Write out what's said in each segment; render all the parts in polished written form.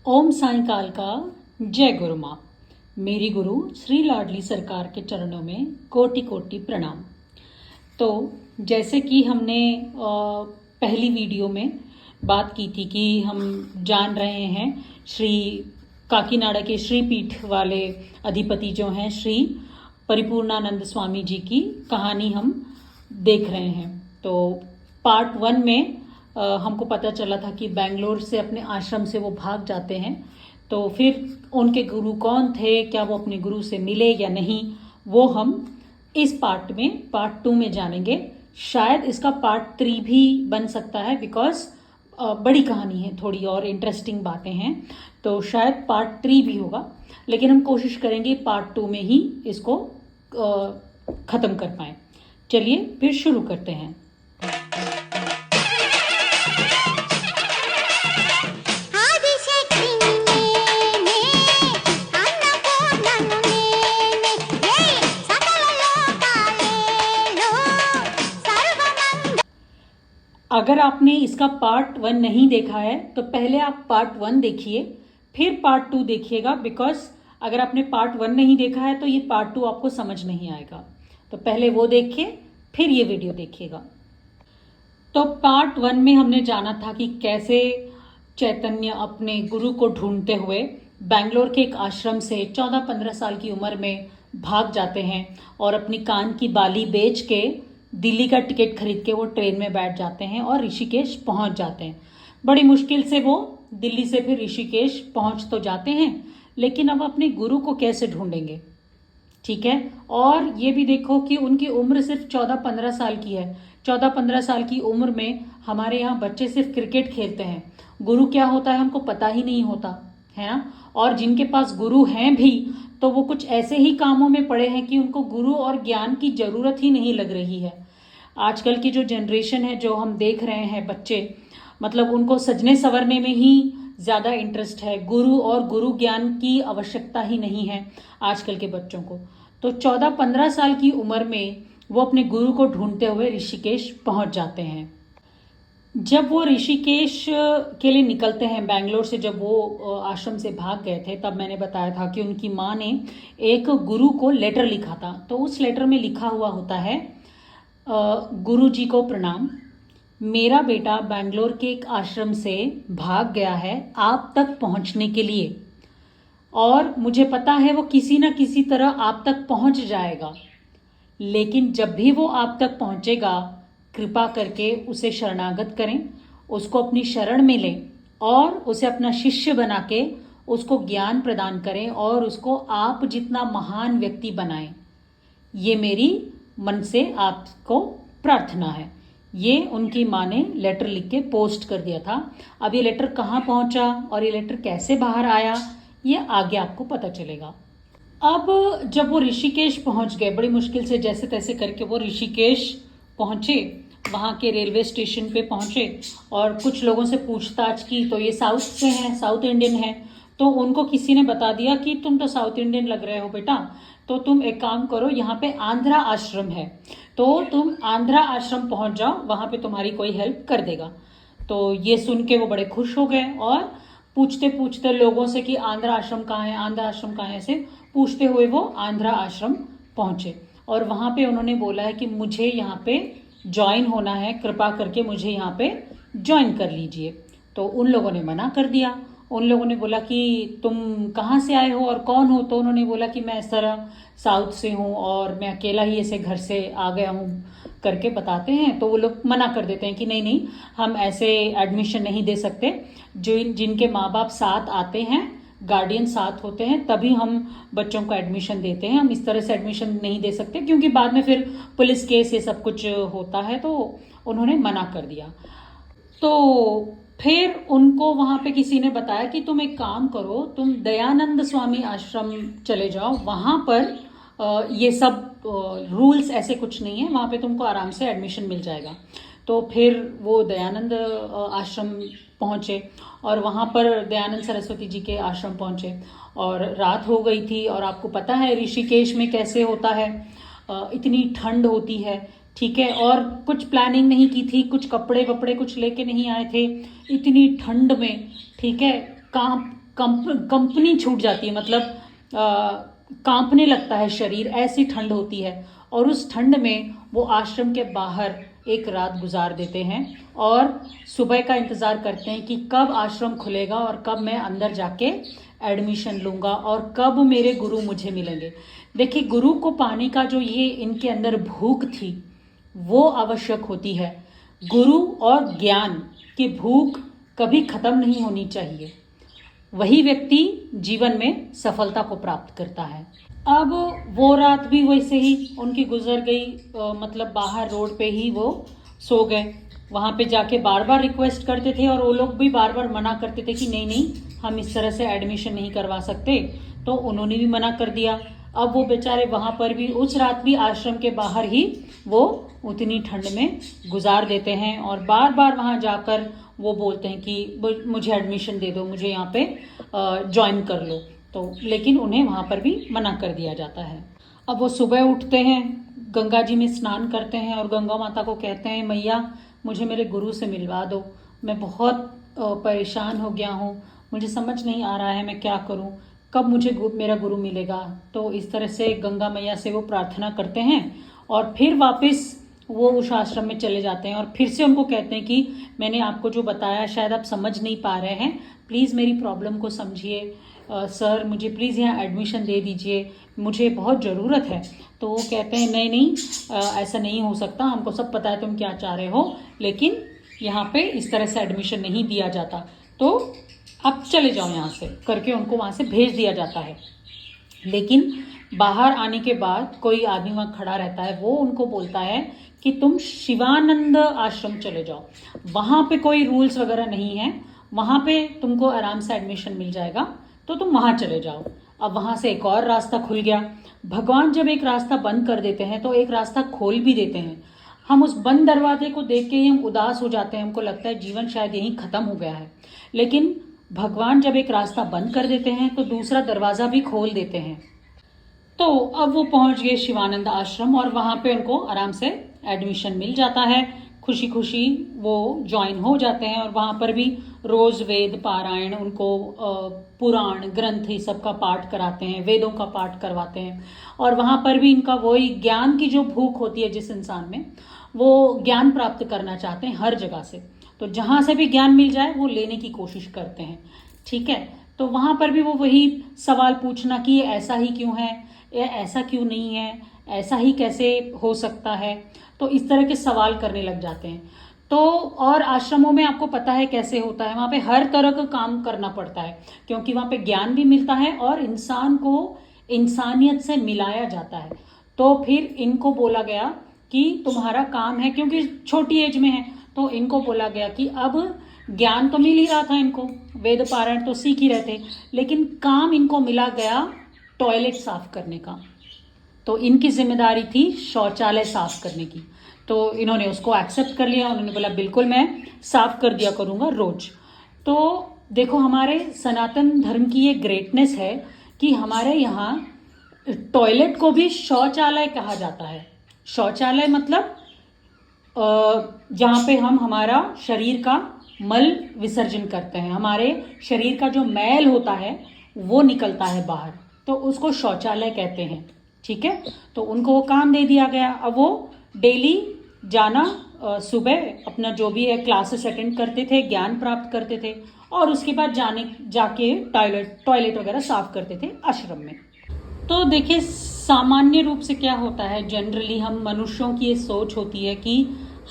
ओम साईकाल का जय गुरु माँ। मेरी गुरु श्री लाडली सरकार के चरणों में कोटि कोटि प्रणाम। तो जैसे कि हमने पहली वीडियो में बात की थी कि हम जान रहे हैं श्री काकीनाडा के श्री पीठ वाले अधिपति जो हैं श्री परिपूर्णानंद स्वामी जी की कहानी हम देख रहे हैं। तो पार्ट 1 में हमको पता चला था कि बेंगलोर से अपने आश्रम से वो भाग जाते हैं। तो फिर उनके गुरु कौन थे, क्या वो अपने गुरु से मिले या नहीं, वो हम इस पार्ट 2 में जानेंगे। शायद इसका पार्ट 3 भी बन सकता है, बिकॉज बड़ी कहानी है, थोड़ी और इंटरेस्टिंग बातें हैं, तो शायद पार्ट 3 भी होगा। लेकिन हम कोशिश करेंगे पार्ट 2 में ही इसको ख़त्म कर पाएँ। चलिए फिर शुरू करते हैं। अगर आपने इसका पार्ट 1 नहीं देखा है तो पहले आप पार्ट 1 देखिए, फिर पार्ट 2 देखिएगा, बिकॉज अगर आपने पार्ट 1 नहीं देखा है तो ये पार्ट 2 आपको समझ नहीं आएगा। तो पहले वो देखिए, फिर ये वीडियो देखिएगा। तो पार्ट 1 में हमने जाना था कि कैसे चैतन्य अपने गुरु को ढूंढते हुए बेंगलोर के एक आश्रम से 14-15 साल की उम्र में भाग जाते हैं और अपनी कान की बाली बेच के दिल्ली का टिकट खरीद के वो ट्रेन में बैठ जाते हैं और ऋषिकेश पहुंच जाते हैं। बड़ी मुश्किल से वो दिल्ली से फिर ऋषिकेश पहुंच तो जाते हैं, लेकिन अब अपने गुरु को कैसे ढूंढेंगे, ठीक है। और ये भी देखो कि उनकी उम्र सिर्फ 14-15 साल की है। 14-15 साल की उम्र में हमारे यहाँ बच्चे सिर्फ क्रिकेट खेलते हैं, गुरु क्या होता है उनको पता ही नहीं होता है ना। और जिनके पास गुरु हैं भी तो वो कुछ ऐसे ही कामों में पड़े हैं कि उनको गुरु और ज्ञान की जरूरत ही नहीं लग रही है। आजकल की जो जनरेशन है, जो हम देख रहे हैं बच्चे, मतलब उनको सजने संवरने में ही ज़्यादा इंटरेस्ट है, गुरु और गुरु ज्ञान की आवश्यकता ही नहीं है आजकल के बच्चों को। तो 14-15 साल की उम्र में वो अपने गुरु को ढूंढते हुए ऋषिकेश पहुंच जाते हैं। जब वो ऋषिकेश के लिए निकलते हैं बेंगलोर से, जब वो आश्रम से भाग गए थे, तब मैंने बताया था कि उनकी माँ ने एक गुरु को लेटर लिखा था। तो उस लेटर में लिखा हुआ होता है, गुरु जी को प्रणाम, मेरा बेटा बेंगलोर के एक आश्रम से भाग गया है आप तक पहुंचने के लिए, और मुझे पता है वो किसी न किसी तरह आप तक पहुंच जाएगा। लेकिन जब भी वो आप तक पहुंचेगा, कृपा करके उसे शरणागत करें, उसको अपनी शरण में लें और उसे अपना शिष्य बना के उसको ज्ञान प्रदान करें और उसको आप जितना महान व्यक्ति बनाएं। ये मेरी मन से आपको प्रार्थना है। ये उनकी माँ ने लेटर लिख के पोस्ट कर दिया था। अब ये लेटर कहाँ पहुँचा और ये लेटर कैसे बाहर आया, ये आगे आपको पता चलेगा। अब जब वो ऋषिकेश पहुँच गए, बड़ी मुश्किल से जैसे तैसे करके वो ऋषिकेश पहुँचे, वहाँ के रेलवे स्टेशन पे पहुँचे और कुछ लोगों से पूछताछ की। तो ये साउथ से हैं, साउथ इंडियन है। तो उनको किसी ने बता दिया कि तुम तो साउथ इंडियन लग रहे हो बेटा, तो तुम एक काम करो, यहाँ पे आंध्रा आश्रम है, तो तुम आंध्रा आश्रम पहुँच जाओ, वहाँ पे तुम्हारी कोई हेल्प कर देगा। तो ये सुन के वो बड़े खुश हो गए और पूछते पूछते लोगों से कि आंध्रा आश्रम कहाँ है, आंध्रा आश्रम कहाँ है, ऐसे पूछते हुए वो आंध्रा आश्रम पहुँचे। और वहाँ पे उन्होंने बोला है कि मुझे यहाँ पे ज्वाइन होना है, कृपा करके मुझे यहाँ पे ज्वाइन कर लीजिए। तो उन लोगों ने मना कर दिया। उन लोगों ने बोला कि तुम कहाँ से आए हो और कौन हो। तो उन्होंने बोला कि मैं इस तरह साउथ से हूँ और मैं अकेला ही ऐसे घर से आ गया हूँ करके बताते हैं। तो वो लोग मना कर देते हैं कि नहीं नहीं, हम ऐसे एडमिशन नहीं दे सकते। जिनके माँ बाप साथ आते हैं, गार्डियन साथ होते हैं, तभी हम बच्चों को एडमिशन देते हैं। हम इस तरह से एडमिशन नहीं दे सकते, क्योंकि बाद में फिर पुलिस केस ये सब कुछ होता है। तो उन्होंने मना कर दिया। तो फिर उनको वहाँ पे किसी ने बताया कि तुम एक काम करो, तुम दयानंद स्वामी आश्रम चले जाओ, वहाँ पर ये सब रूल्स ऐसे कुछ नहीं है, वहाँ पे तुमको आराम से एडमिशन मिल जाएगा। तो फिर वो दयानंद आश्रम पहुँचे और वहाँ पर दयानंद सरस्वती जी के आश्रम पहुँचे और रात हो गई थी। और आपको पता है ऋषिकेश में कैसे होता है, इतनी ठंड होती है, ठीक है। और कुछ प्लानिंग नहीं की थी, कुछ कपड़े वपड़े कुछ लेके नहीं आए थे, इतनी ठंड में, ठीक है, कंपनी छूट जाती है, मतलब कांपने लगता है शरीर, ऐसी ठंड होती है। और उस ठंड में वो आश्रम के बाहर एक रात गुजार देते हैं और सुबह का इंतज़ार करते हैं कि कब आश्रम खुलेगा और कब मैं अंदर जाके एडमिशन लूँगा और कब मेरे गुरु मुझे मिलेंगे। देखिए, गुरु को पाने का जो ये इनके अंदर भूख थी वो आवश्यक होती है। गुरु और ज्ञान की भूख कभी ख़त्म नहीं होनी चाहिए, वही व्यक्ति जीवन में सफलता को प्राप्त करता है। अब वो रात भी वैसे ही उनकी गुजर गई, मतलब बाहर रोड पे ही वो सो गए। वहाँ पे जाके बार बार रिक्वेस्ट करते थे और वो लोग भी बार बार मना करते थे कि नहीं नहीं, हम इस तरह से एडमिशन नहीं करवा सकते, तो उन्होंने भी मना कर दिया। अब वो बेचारे वहाँ पर भी उस रात भी आश्रम के बाहर ही वो उतनी ठंड में गुजार देते हैं और बार बार वहाँ जाकर वो बोलते हैं कि मुझे एडमिशन दे दो, मुझे यहाँ पे ज्वाइन कर लो, तो लेकिन उन्हें वहाँ पर भी मना कर दिया जाता है। अब वो सुबह उठते हैं, गंगा जी में स्नान करते हैं और गंगा माता को कहते हैं, मैया मुझे मेरे गुरु से मिलवा दो, मैं बहुत परेशान हो गया हूँ, मुझे समझ नहीं आ रहा है मैं क्या करूँ, कब मुझे मेरा गुरु मिलेगा। तो इस तरह से गंगा मैया से वो प्रार्थना करते हैं और फिर वापस वो उस आश्रम में चले जाते हैं और फिर से उनको कहते हैं कि मैंने आपको जो बताया शायद आप समझ नहीं पा रहे हैं, प्लीज़ मेरी प्रॉब्लम को समझिए, सर मुझे प्लीज़ यहाँ एडमिशन दे दीजिए, मुझे बहुत ज़रूरत है। तो वो कहते हैं नहीं नहीं, ऐसा नहीं हो सकता, हमको सब पता है तुम क्या चाह रहे हो, लेकिन यहाँ पे इस तरह से एडमिशन नहीं दिया जाता, तो आप चले जाओ यहाँ से करके उनको वहाँ से भेज दिया जाता है। लेकिन बाहर आने के बाद कोई आदमी वहाँ खड़ा रहता है, वो उनको बोलता है कि तुम शिवानंद आश्रम चले जाओ, वहाँ पे कोई रूल्स वगैरह नहीं है, वहाँ पे तुमको आराम से एडमिशन मिल जाएगा, तो तुम वहाँ चले जाओ। अब वहाँ से एक और रास्ता खुल गया। भगवान जब एक रास्ता बंद कर देते हैं तो एक रास्ता खोल भी देते हैं। हम उस बंद दरवाजे को देख के ही हम उदास हो जाते हैं, हमको लगता है जीवन शायद यहीं ख़त्म हो गया है। लेकिन भगवान जब एक रास्ता बंद कर देते हैं तो दूसरा दरवाज़ा भी खोल देते हैं। तो अब वो पहुंच गए शिवानंद आश्रम और वहाँ पे उनको आराम से एडमिशन मिल जाता है, खुशी खुशी वो ज्वाइन हो जाते हैं। और वहाँ पर भी रोज़ वेद पारायण, उनको पुराण ग्रंथ ये सब का पाठ कराते हैं, वेदों का पाठ करवाते हैं। और वहाँ पर भी इनका वही ज्ञान की जो भूख होती है जिस इंसान में, वो ज्ञान प्राप्त करना चाहते हैं हर जगह से, तो जहाँ से भी ज्ञान मिल जाए वो लेने की कोशिश करते हैं। ठीक है, तो वहाँ पर भी वो वही सवाल पूछना कि ये ऐसा ही क्यों है, ये ऐसा क्यों नहीं है, ऐसा ही कैसे हो सकता है, तो इस तरह के सवाल करने लग जाते हैं। तो और आश्रमों में आपको पता है कैसे होता है, वहाँ पे हर तरह का काम करना पड़ता है, क्योंकि वहाँ पे ज्ञान भी मिलता है और इंसान को इंसानियत से मिलाया जाता है। तो फिर इनको बोला गया कि तुम्हारा काम है, क्योंकि छोटी एज में है, तो इनको बोला गया कि अब ज्ञान तो मिल ही रहा था इनको, वेद पारायण तो सीख ही रहे थे, लेकिन काम इनको मिला गया टॉयलेट साफ करने का। तो इनकी जिम्मेदारी थी शौचालय साफ करने की, तो इन्होंने उसको एक्सेप्ट कर लिया। उन्होंने बोला बिल्कुल मैं साफ कर दिया करूँगा रोज। तो देखो, हमारे सनातन धर्म की ये ग्रेटनेस है कि हमारे यहाँ टॉयलेट को भी शौचालय कहा जाता है। शौचालय मतलब जहाँ पे हम हमारा शरीर का मल विसर्जन करते हैं, हमारे शरीर का जो मैल होता है वो निकलता है बाहर, तो उसको शौचालय कहते हैं। ठीक है, तो उनको वो काम दे दिया गया। अब वो डेली जाना, सुबह अपना जो भी है क्लासेस अटेंड करते थे, ज्ञान प्राप्त करते थे, और उसके बाद जाके टॉयलेट वगैरह साफ करते थे आश्रम में। तो देखिए, सामान्य रूप से क्या होता है, जनरली हम मनुष्यों की ये सोच होती है कि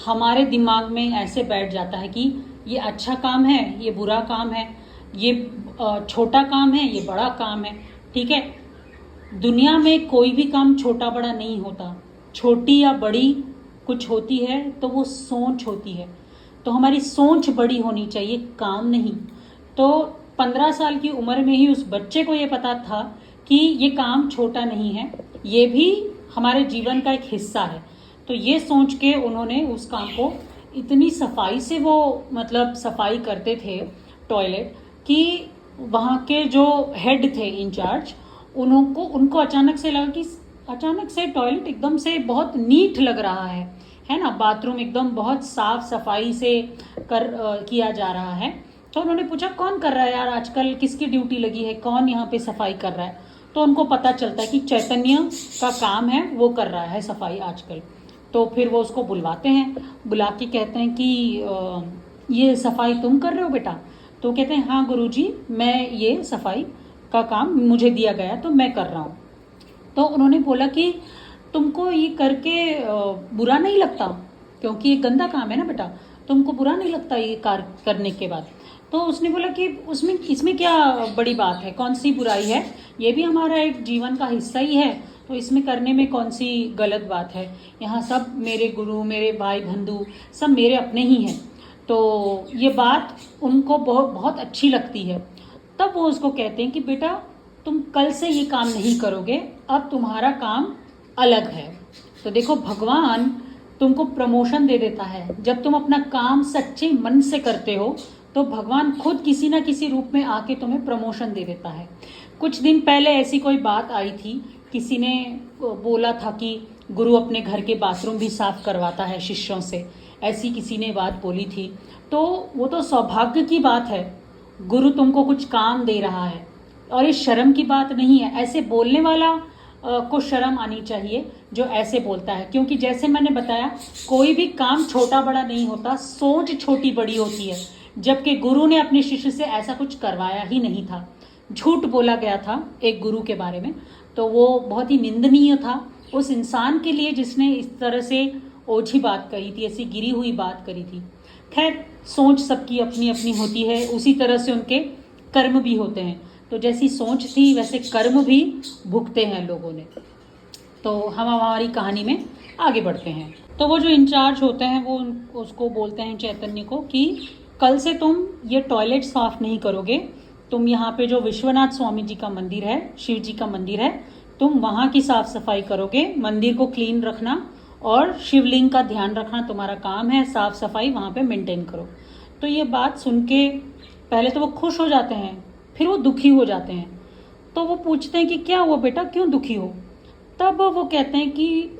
हमारे दिमाग में ऐसे बैठ जाता है कि ये अच्छा काम है, ये बुरा काम है, ये छोटा काम है, ये बड़ा काम है। ठीक है, दुनिया में कोई भी काम छोटा बड़ा नहीं होता, छोटी या बड़ी कुछ होती है तो वो सोच होती है। तो हमारी सोच बड़ी होनी चाहिए, काम नहीं। तो 15 साल की उम्र में ही उस बच्चे को ये पता था कि ये काम छोटा नहीं है, ये भी हमारे जीवन का एक हिस्सा है। तो ये सोच के उन्होंने उस काम को इतनी सफाई से वो मतलब सफाई करते थे टॉयलेट, कि वहाँ के जो हेड थे इंचार्ज, उनको अचानक से लगा कि अचानक से टॉयलेट एकदम से बहुत नीट लग रहा है ना, बाथरूम एकदम बहुत साफ सफाई से किया जा रहा है। तो उन्होंने पूछा कौन कर रहा है यार आजकल, किसकी ड्यूटी लगी है, कौन यहाँ पे सफाई कर रहा है। तो उनको पता चलता है कि चैतन्य का काम है, वो कर रहा है सफाई आजकल। तो फिर वो उसको बुलवाते हैं, बुला के कहते हैं कि ये सफाई तुम कर रहे हो बेटा। तो कहते हैं हाँ गुरुजी, मैं ये सफाई का काम मुझे दिया गया तो मैं कर रहा हूँ। तो उन्होंने बोला कि तुमको ये करके बुरा नहीं लगता, क्योंकि ये गंदा काम है ना बेटा, तुमको बुरा नहीं लगता ये कार्य करने के बाद। तो उसने बोला कि उसमें इसमें क्या बड़ी बात है, कौन सी बुराई है, ये भी हमारा एक जीवन का हिस्सा ही है, तो इसमें करने में कौन सी गलत बात है। यहाँ सब मेरे गुरु, मेरे भाई बंधु सब मेरे अपने ही हैं। तो ये बात उनको बहुत बहुत अच्छी लगती है। तब वो उसको कहते हैं कि बेटा तुम कल से ये काम नहीं करोगे, अब तुम्हारा काम अलग है। तो देखो भगवान तुमको प्रमोशन दे देता है। जब तुम अपना काम सच्चे मन से करते हो तो भगवान खुद किसी ना किसी रूप में आके तुम्हें प्रमोशन दे देता है। कुछ दिन पहले ऐसी कोई बात आई थी, किसी ने बोला था कि गुरु अपने घर के बाथरूम भी साफ करवाता है शिष्यों से, ऐसी किसी ने बात बोली थी। तो वो तो सौभाग्य की बात है, गुरु तुमको कुछ काम दे रहा है, और ये शर्म की बात नहीं है। ऐसे बोलने वाला को शर्म आनी चाहिए जो ऐसे बोलता है, क्योंकि जैसे मैंने बताया कोई भी काम छोटा बड़ा नहीं होता, सोच छोटी बड़ी होती है। जबकि गुरु ने अपने शिष्य से ऐसा कुछ करवाया ही नहीं था, झूठ बोला गया था एक गुरु के बारे में, तो वो बहुत ही निंदनीय था उस इंसान के लिए जिसने इस तरह से ओझी बात कही थी, ऐसी गिरी हुई बात करी थी। खैर सोच सबकी अपनी अपनी होती है, उसी तरह से उनके कर्म भी होते हैं। तो जैसी सोच थी वैसे कर्म भी भुगते हैं लोगों ने। तो हम हमारी कहानी में आगे बढ़ते हैं। तो वो जो इंचार्ज होते हैं वो उसको बोलते हैं चैतन्य को कि कल से तुम ये टॉयलेट साफ नहीं करोगे, तुम यहाँ पे जो विश्वनाथ स्वामी जी का मंदिर है, शिव जी का मंदिर है, तुम वहाँ की साफ सफाई करोगे, मंदिर को क्लीन रखना और शिवलिंग का ध्यान रखना तुम्हारा काम है, साफ सफाई वहाँ पे मेंटेन करो। तो ये बात सुन के पहले तो वो खुश हो जाते हैं, फिर वो दुखी हो जाते हैं। तो वो पूछते हैं कि क्या हुआ बेटा, क्यों दुखी हो। तब वो कहते हैं कि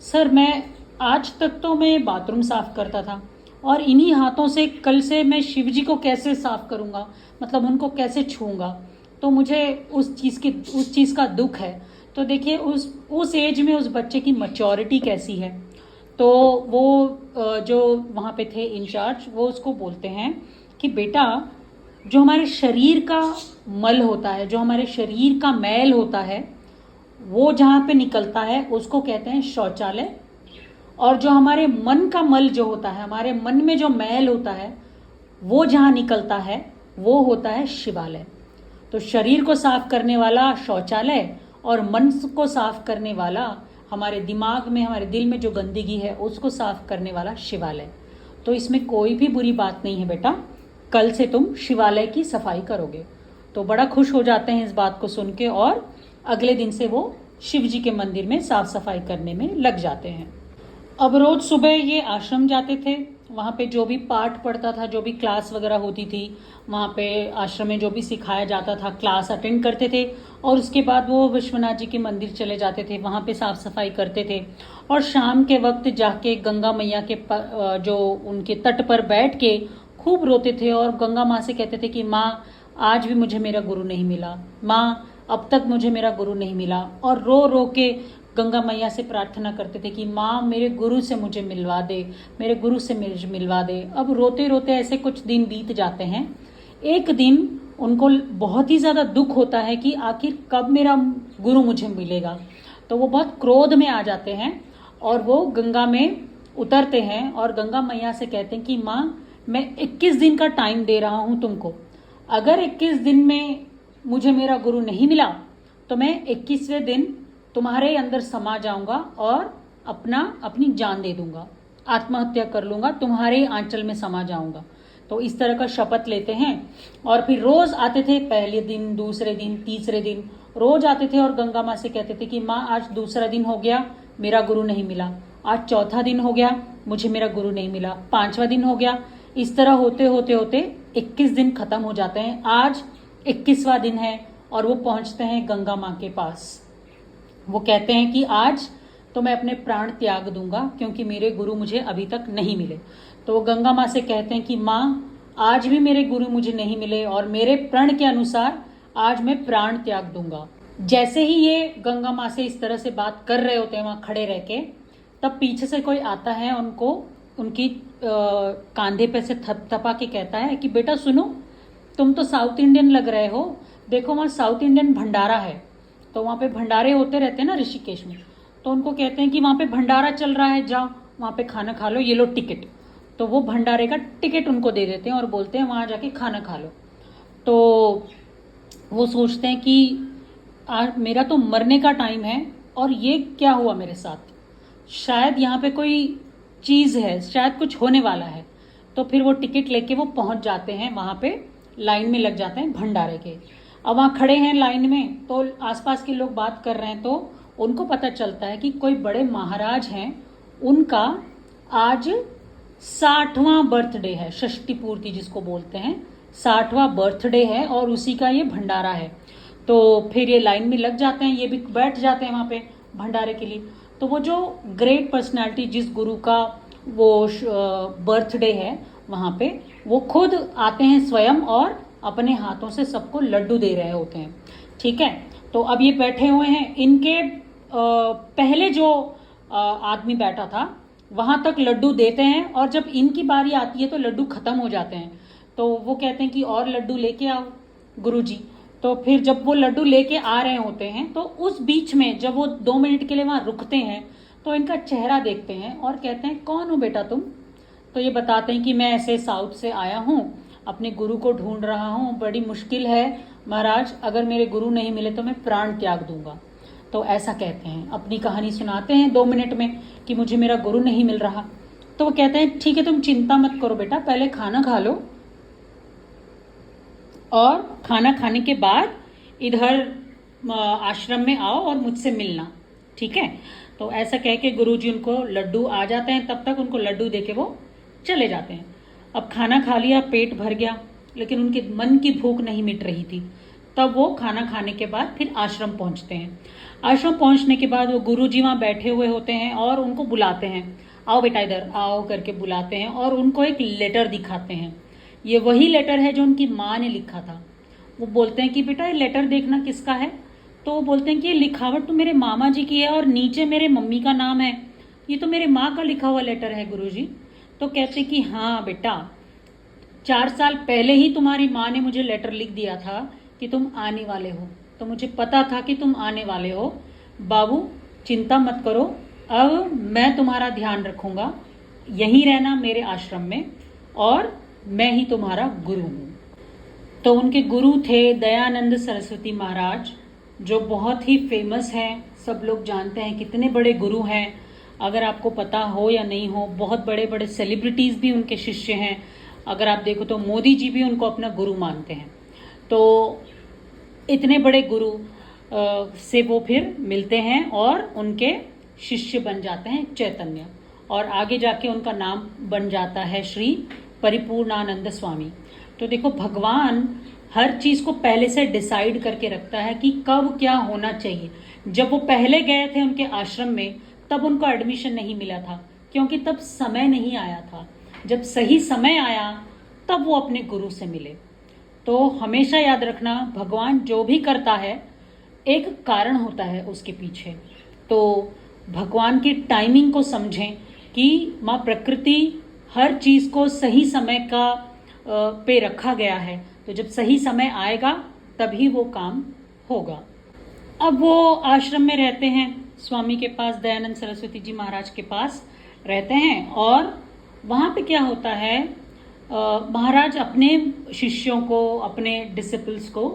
सर मैं आज तक तो मैं बाथरूम साफ करता था, और इन्हीं हाथों से कल से मैं शिव जी को कैसे साफ करूँगा, मतलब उनको कैसे छूँगा। तो मुझे उस चीज़ का दुख है। तो देखिए उस एज में उस बच्चे की मैच्योरिटी कैसी है। तो वो जो वहाँ पे थे इंचार्ज वो उसको बोलते हैं कि बेटा जो हमारे शरीर का मल होता है, जो हमारे शरीर का मैल होता है, वो जहाँ पे निकलता है उसको कहते हैं शौचालय। और जो हमारे मन का मल जो होता है, हमारे मन में जो मैल होता है, वो जहाँ निकलता है वो होता है शिवालय। तो शरीर को साफ करने वाला शौचालय और मन को साफ करने वाला, हमारे दिमाग में, हमारे दिल में जो गंदगी है उसको साफ करने वाला शिवालय। तो इसमें कोई भी बुरी बात नहीं है बेटा, कल से तुम शिवालय की सफाई करोगे। तो बड़ा खुश हो जाते हैं इस बात को सुन के, और अगले दिन से वो शिव जी के मंदिर में साफ सफाई करने में लग जाते हैं। अब रोज सुबह ये आश्रम जाते थे, वहाँ पे जो भी पाठ पढ़ता था, जो भी क्लास वगैरह होती थी, वहाँ पे आश्रम में जो भी सिखाया जाता था क्लास अटेंड करते थे, और उसके बाद वो विश्वनाथ जी के मंदिर चले जाते थे, वहाँ पे साफ सफाई करते थे। और शाम के वक्त जाके गंगा मैया के जो उनके तट पर बैठ के खूब रोते थे, और गंगा माँ से कहते थे कि माँ आज भी मुझे मेरा गुरु नहीं मिला, माँ अब तक मुझे मेरा गुरु नहीं मिला। और रो रो के गंगा मैया से प्रार्थना करते थे कि माँ मेरे गुरु से मुझे मिलवा दे, मेरे गुरु से मुझे मिलवा दे। अब रोते रोते ऐसे कुछ दिन बीत जाते हैं। एक दिन उनको बहुत ही ज़्यादा दुख होता है कि आखिर कब मेरा गुरु मुझे मिलेगा। तो वो बहुत क्रोध में आ जाते हैं और वो गंगा में उतरते हैं और गंगा मैया से कहते हैं कि माँ मैं 21 दिन का टाइम दे रहा हूँ तुमको, अगर 21 दिन में मुझे मेरा गुरु नहीं मिला तो मैं 21वें दिन तुम्हारे अंदर समा जाऊंगा और अपनी जान दे दूंगा, आत्महत्या कर लूंगा, तुम्हारे आंचल में समा जाऊंगा। तो इस तरह का शपथ लेते हैं और फिर रोज आते थे, पहले दिन, दूसरे दिन, तीसरे दिन रोज आते थे और गंगा माँ से कहते थे कि माँ आज दूसरा दिन हो गया, मेरा गुरु नहीं मिला, आज चौथा दिन हो गया, मुझे मेरा गुरु नहीं मिला, पांचवा दिन हो गया। इस तरह होते होते होते 21 दिन खत्म हो जाते हैं। आज 21वां दिन है और वो पहुंचते हैं गंगा माँ के पास। वो कहते हैं कि आज तो मैं अपने प्राण त्याग दूंगा क्योंकि मेरे गुरु मुझे अभी तक नहीं मिले। तो वो गंगा माँ से कहते हैं कि माँ आज भी मेरे गुरु मुझे नहीं मिले और मेरे प्रण के अनुसार आज मैं प्राण त्याग दूंगा। जैसे ही ये गंगा माँ से इस तरह से बात कर रहे होते हैं वहां खड़े रह के, तब पीछे से कोई आता है, उनको उनकी कांधे पे से थपथपा के कहता है कि बेटा सुनो, तुम तो साउथ इंडियन लग रहे हो, देखो वहाँ साउथ इंडियन भंडारा है। तो वहाँ पे भंडारे होते रहते हैं ना ऋषिकेश में, तो उनको कहते हैं कि वहाँ पे भंडारा चल रहा है, जाओ वहाँ पे खाना खा लो, ये लो टिकट। तो वो भंडारे का टिकट उनको दे देते हैं और बोलते हैं वहाँ जाके खाना खा लो। तो वो सोचते हैं कि मेरा तो मरने का टाइम है और ये क्या हुआ मेरे साथ, शायद यहाँ पे कोई चीज़ है, शायद कुछ होने वाला है। तो फिर वो टिकट लेके वो पहुंच जाते हैं वहाँ पे, लाइन में लग जाते हैं भंडारे के। अब वहाँ खड़े हैं लाइन में, तो आसपास के लोग बात कर रहे हैं, तो उनको पता चलता है कि कोई बड़े महाराज हैं, उनका आज 60वां बर्थडे है, षष्ठी पूर्ति जिसको बोलते हैं, 60वां बर्थडे है और उसी का ये भंडारा है। तो फिर ये लाइन में लग जाते हैं, ये भी बैठ जाते हैं वहाँ पे भंडारे के लिए। तो वो जो ग्रेट पर्सनालिटी, जिस गुरु का वो बर्थडे है वहाँ पे, वो खुद आते हैं स्वयं और अपने हाथों से सबको लड्डू दे रहे होते हैं। ठीक है, तो अब ये बैठे हुए हैं, इनके पहले जो आदमी बैठा था वहाँ तक लड्डू देते हैं, और जब इनकी बारी आती है तो लड्डू खत्म हो जाते हैं। तो वो कहते हैं कि और लड्डू लेके आओ गुरुजी। तो फिर जब वो लड्डू लेके आ रहे होते हैं, तो उस बीच में जब वो 2 मिनट के लिए वहाँ रुकते हैं, तो इनका चेहरा देखते हैं और कहते हैं कौन हो बेटा तुम। तो ये बताते हैं कि मैं ऐसे साउथ से आया हूँ, अपने गुरु को ढूंढ रहा हूँ, बड़ी मुश्किल है महाराज, अगर मेरे गुरु नहीं मिले तो मैं प्राण त्याग दूंगा। तो ऐसा कहते हैं, अपनी कहानी सुनाते हैं 2 मिनट में कि मुझे मेरा गुरु नहीं मिल रहा। तो वो कहते हैं ठीक है, तुम चिंता मत करो बेटा, पहले खाना खा लो और खाना खाने के बाद इधर आश्रम में आओ और मुझसे मिलना, ठीक है। तो ऐसा कह के गुरुजी उनको लड्डू आ जाते हैं, तब तक उनको लड्डू देके वो चले जाते हैं। अब खाना खा लिया, पेट भर गया, लेकिन उनके मन की भूख नहीं मिट रही थी। तब वो खाना खाने के बाद फिर आश्रम पहुंचते हैं। आश्रम पहुंचने के बाद वो गुरुजी वहाँ बैठे हुए होते हैं और उनको बुलाते हैं, आओ बेटा इधर आओ करके बुलाते हैं, और उनको एक लेटर दिखाते हैं। ये वही लेटर है जो उनकी माँ ने लिखा था। वो बोलते हैं कि बेटा ये लेटर देखना किसका है। तो वो बोलते हैं कि ये लिखावट तो मेरे मामा जी की है और नीचे मेरे मम्मी का नाम है, ये तो मेरे माँ का लिखा हुआ लेटर है गुरुजी। तो कहते कि हाँ बेटा, 4 साल पहले ही तुम्हारी माँ ने मुझे लेटर लिख दिया था कि तुम आने वाले हो, तो मुझे पता था कि तुम आने वाले हो। बाबू चिंता मत करो, अब मैं तुम्हारा ध्यान रखूंगा, यहीं रहना मेरे आश्रम में, और मैं ही तुम्हारा गुरु हूँ। तो उनके गुरु थे दयानंद सरस्वती महाराज, जो बहुत ही फेमस हैं, सब लोग जानते हैं कितने बड़े गुरु हैं। अगर आपको पता हो या नहीं हो, बहुत बड़े बड़े सेलिब्रिटीज भी उनके शिष्य हैं। अगर आप देखो तो मोदी जी भी उनको अपना गुरु मानते हैं। तो इतने बड़े गुरु से वो फिर मिलते हैं और उनके शिष्य बन जाते हैं चैतन्य, और आगे जाके उनका नाम बन जाता है श्री परिपूर्णानंद स्वामी। तो देखो, भगवान हर चीज को पहले से डिसाइड करके रखता है कि कब क्या होना चाहिए। जब वो पहले गए थे उनके आश्रम में, तब उनको एडमिशन नहीं मिला था, क्योंकि तब समय नहीं आया था। जब सही समय आया तब वो अपने गुरु से मिले। तो हमेशा याद रखना, भगवान जो भी करता है एक कारण होता है उसके पीछे। तो भगवान की टाइमिंग को समझें कि माँ प्रकृति हर चीज को सही समय का पे रखा गया है, तो जब सही समय आएगा तभी वो काम होगा। अब वो आश्रम में रहते हैं, स्वामी के पास, दयानंद सरस्वती जी महाराज के पास रहते हैं। और वहाँ पे क्या होता है, महाराज अपने शिष्यों को, अपने डिसिपल्स को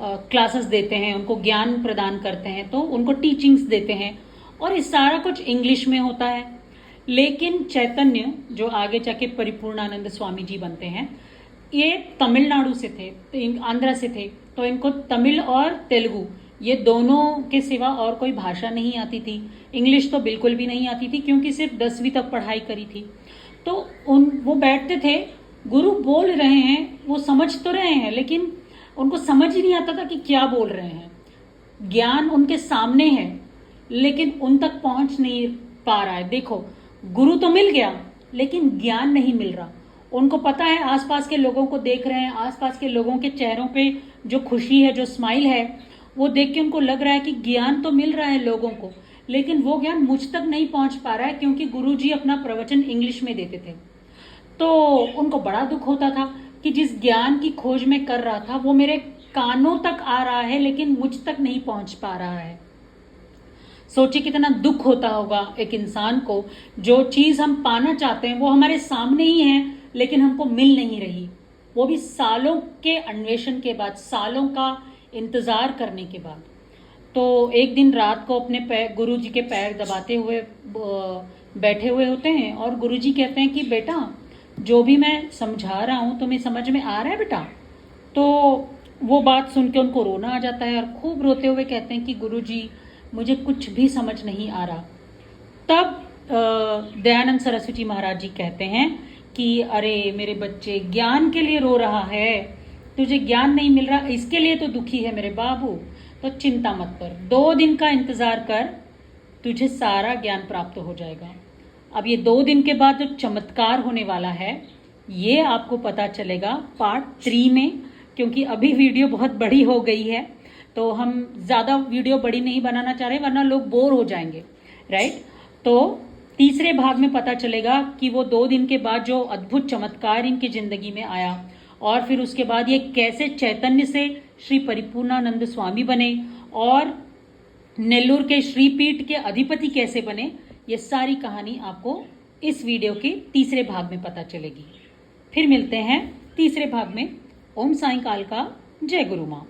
क्लासेस देते हैं, उनको ज्ञान प्रदान करते हैं, तो उनको टीचिंग्स देते हैं, और ये सारा कुछ इंग्लिश में होता है। लेकिन चैतन्य जो आगे जाके परिपूर्णानंद स्वामी जी बनते हैं, ये तमिलनाडु से थे, आंध्रा से थे, तो इनको तमिल और तेलुगु ये दोनों के सिवा और कोई भाषा नहीं आती थी। इंग्लिश तो बिल्कुल भी नहीं आती थी, क्योंकि सिर्फ 10वीं तक पढ़ाई करी थी। तो वो बैठते थे, गुरु बोल रहे हैं, वो समझ तो रहे हैं, लेकिन उनको समझ ही नहीं आता था कि क्या बोल रहे हैं। ज्ञान उनके सामने है, लेकिन उन तक पहुंच नहीं पा रहा है। देखो, गुरु तो मिल गया, लेकिन ज्ञान नहीं मिल रहा। उनको पता है, आसपास के लोगों को देख रहे हैं, आसपास के लोगों के चेहरों पे जो खुशी है, जो स्माइल है, वो देख के उनको लग रहा है कि ज्ञान तो मिल रहा है लोगों को, लेकिन वो ज्ञान मुझ तक नहीं पहुंच पा रहा है क्योंकि गुरुजी अपना प्रवचन इंग्लिश में देते थे। तो उनको बड़ा दुख होता था कि जिस ज्ञान की खोज में कर रहा था वो मेरे कानों तक आ रहा है लेकिन मुझ तक नहीं पहुंच पा रहा है। सोचिए कितना दुख होता होगा एक इंसान को, जो चीज हम पाना चाहते हैं वो हमारे सामने ही है लेकिन हमको मिल नहीं रही, वो भी सालों के अन्वेषण के बाद, सालों का इंतजार करने के बाद। तो एक दिन रात को अपने पैर, गुरुजी के पैर दबाते हुए बैठे हुए होते हैं और गुरुजी कहते हैं कि बेटा, जो भी मैं समझा रहा हूं तुम्हें समझ में आ रहा है बेटा? तो वो बात सुन के उनको रोना आ जाता है और खूब रोते हुए कहते हैं कि गुरुजी, मुझे कुछ भी समझ नहीं आ रहा। तब दयानंद सरस्वती महाराज जी कहते हैं कि अरे मेरे बच्चे, ज्ञान के लिए रो रहा है, तुझे ज्ञान नहीं मिल रहा, इसके लिए तो दुखी है मेरे बाबू। तो चिंता मत कर, 2 दिन का इंतजार कर, तुझे सारा ज्ञान प्राप्त हो जाएगा। अब ये 2 दिन के बाद जो चमत्कार होने वाला है ये आपको पता चलेगा पार्ट 3 में, क्योंकि अभी वीडियो बहुत बड़ी हो गई है तो हम ज़्यादा वीडियो बड़ी नहीं बनाना चाह रहे वरना लोग बोर हो जाएंगे, राइट। तो तीसरे भाग में पता चलेगा कि वो 2 दिन के बाद जो अद्भुत चमत्कार इनकी जिंदगी में आया और फिर उसके बाद ये कैसे चैतन्य से श्री परिपूर्णानंद स्वामी बने और नेल्लूर के श्रीपीठ के अधिपति कैसे बने, ये सारी कहानी आपको इस वीडियो के तीसरे भाग में पता चलेगी। फिर मिलते हैं तीसरे भाग में। ओम साईं काल का जय गुरु माँ।